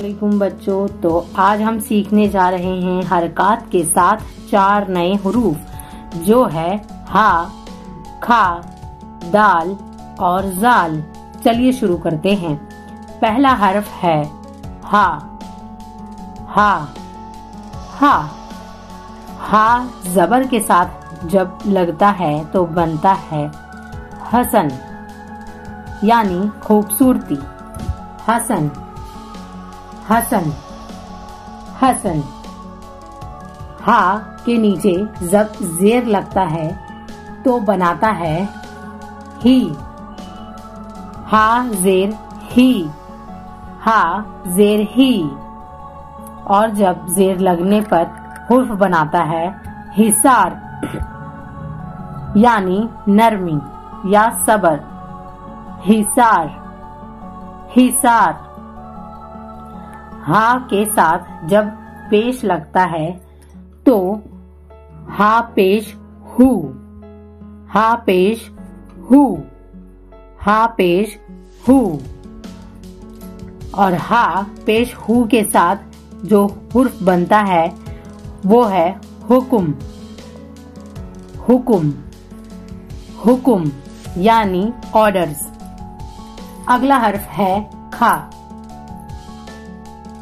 वालेकुम बच्चों। तो आज हम सीखने जा रहे हैं हरकत के साथ 4 नए हुरूफ जो है हा, खा, दाल और जाल। चलिए शुरू करते हैं। पहला हर्फ है हा। हा हा हा जबर के साथ जब लगता है तो बनता है हसन, यानी खूबसूरती। हसन हसन हसन। हा के नीचे जब जेर लगता है तो बनाता है ही। हा जेर ही, हा जेर ही। और जब जेर लगने पर हुर्फ बनाता है हिसार, यानी नरमी या सबर। हिसार हिसार। हा के साथ जब पेश लगता है तो हा पेश हु, हा पेश हु, हा पेश हु। और हा पेश हु के साथ जो हुर्फ बनता है वो है हुकुम। हुकुम हुकुम यानी ऑर्डर्स। अगला हर्फ है खा।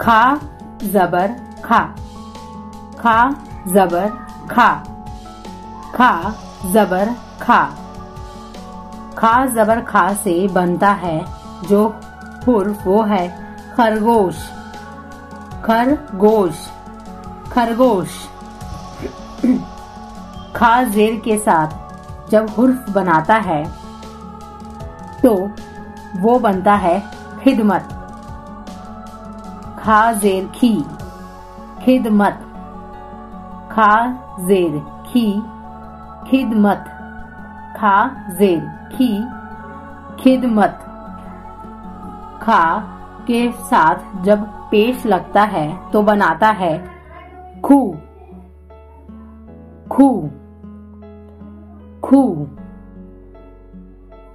खा जबर खा, खा जबर खा, खा जबर खा। खा जबर खा से बनता है जो हुर्फ वो है खरगोश। खरगोश खरगोश। खा जेर के साथ जब हुर्फ बनाता है तो वो बनता है खिदमत। खा जेर खी, खिदमत। खा जेर खी, खिदमत। खा जेर खी, खिदमत। खा के साथ जब पेश लगता है तो बनाता है खू। खू खू।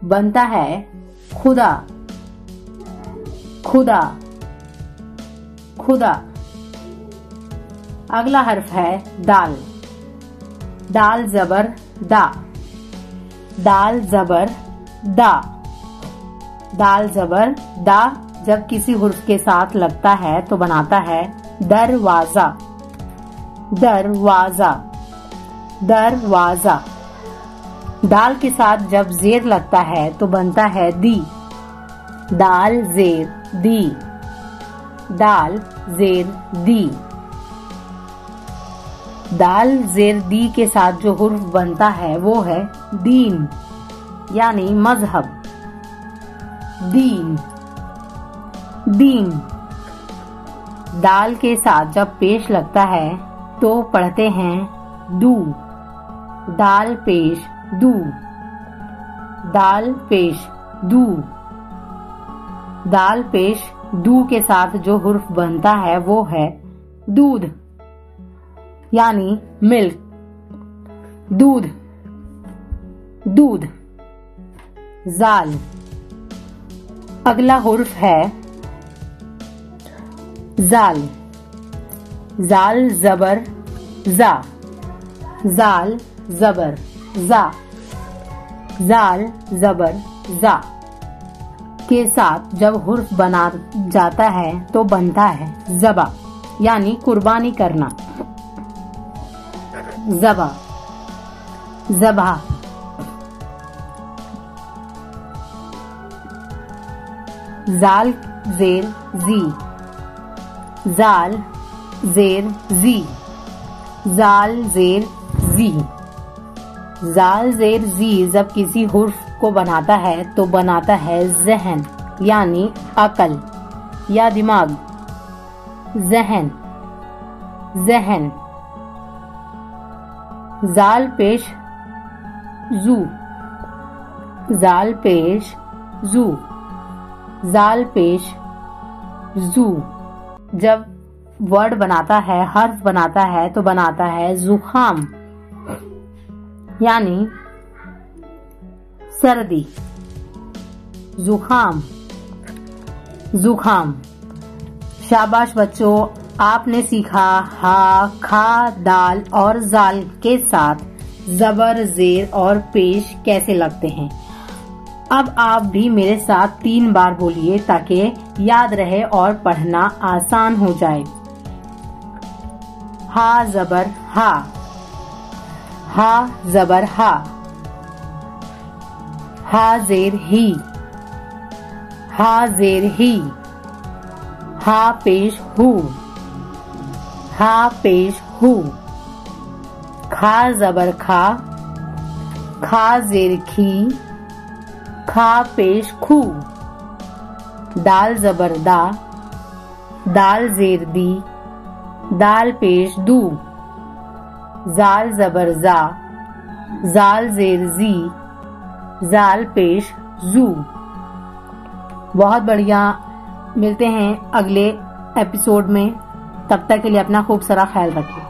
बनता है खुदा। खुदा खुदा। अगला हर्फ है दाल। दाल जबर दा, दाल जबर दा, दाल जबर दा। जब किसी हुर्फ के साथ लगता है तो बनाता है दरवाजा। दरवाजा दरवाजा। दाल के साथ जब जेर लगता है तो बनता है दी। दाल जेर दी, दाल जेर दी। दाल जेर दी के साथ जो हुर्फ बनता है वो है दीन, यानी मजहब। दीन दीन। दाल के साथ जब पेश लगता है तो पढ़ते हैं दू। दाल पेश दू, दाल पेश दू। दाल पेश दू के साथ जो हुर्फ बनता है वो है दूध, यानी मिल्क। दूध दूध। जाल। अगला हुर्फ है जाल। जाल जबर जा, जाल जबर जा, जाल जबर जा। के साथ जब हुर्फ बना जाता है तो बनता है ज़बा, यानी कुर्बानी करना। ज़बा ज़बा। जाल जेर जी, जाल जेर जी, जाल जेर जी। जाल जेर जी जब किसी हुर्फ को बनाता है तो बनाता है जहन, यानी अकल या दिमाग। जहन जहन। जाल पेश जू, जाल पेश जू, जाल पेश जू। जब वर्ड बनाता है, हर्फ बनाता है तो बनाता है जुखाम, यानी सर्दी। जुखाम जुखाम। शाबाश बच्चों, आपने सीखा हा, खा, दाल और जाल के साथ जबर, जेर और पेश कैसे लगते हैं। अब आप भी मेरे साथ 3 बार बोलिए ताकि याद रहे और पढ़ना आसान हो जाए। हा जबर हा, हा जबर हा, हा जेर ही, हा जेर ही, हा पेश हु, हा पेश हु, खा जबर खा, खा जेर खी, खा पेश खू, दाल जबर दा, दाल जेर दी, दाल पेश दू, जाल जबर जा, जाल जेर जी, जाल पेश जू। बहुत बढ़िया, मिलते हैं अगले एपिसोड में। तब तक के लिए अपना खूब सारा ख्याल रखिए।